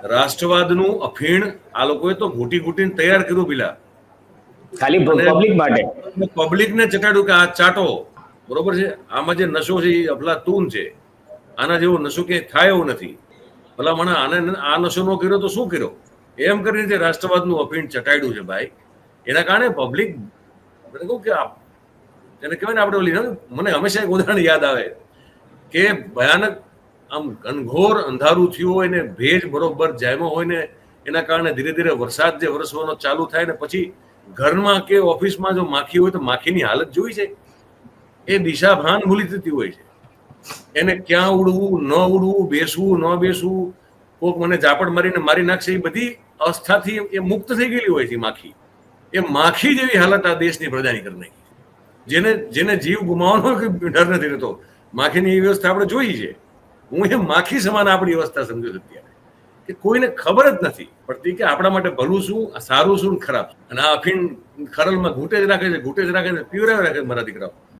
રાષ્ટ્રવાદનું અફીણ આ લોકોએ તો ઘૂંટી ઘૂંટીને તૈયાર કર્યું પેલા, ખાલી પબ્લિક માટે, પબ્લિકને ચટાડ્યું કે આ ચાટો, બરોબર છે. આમાં જે નશો છે એ અફલાતૂન છે, આના જેવો નશો કે થાય એવું નથી. ભલા મને આ નશો ન કર્યો તો શું કર્યો, એમ કરીને જે રાષ્ટ્રવાદનું અફીણ ચટાડ્યું છે ભાઈ, એના કારણે પબ્લિક કહું કે એને કહેવાય ને આપણે ઓલી, મને હંમેશા એક ઉદાહરણ યાદ આવે કે ભયાનક આમ ઘનઘોર અંધારું થયું હોય ને ભેજ બરોબર જામ્યો હોય ને એના કારણે ધીરે ધીરે વરસાદ જે વરસવાનો ચાલુ થાય ને પછી ઘરમાં કે ઓફિસમાં જો માખી હોય તો માખીની હાલત જોઈ છે, એ દિશા ભાન ભૂલી જતી હોય છે. એને ક્યાં ઉડવું ન ઉડવું, બેસવું ન બેસવું, કોક મને ઝાપડ મારીને મારી નાખશે, એ બધી અવસ્થાથી એ મુક્ત થઈ ગયેલી હોય છે માખી. એ માખી જેવી હાલત આ દેશની પ્રજાની કરી નાખી. જેને જીવ ગુમાવવાનો ડર નથી રહેતો, માખીની એ વ્યવસ્થા આપણે જોઈ છે. હું એ માખી સમાન આપણી વ્યવસ્થા સમજુ છું અત્યારે, કે કોઈને ખબર જ નથી પડતી કે આપણા માટે ભલું શું, સારું શું, ખરાબ. અને આ અફીણ ખરલમાં ઘૂંટે જ રાખે છે, પીવરાવી રાખે છે મારા દીકરાઓ.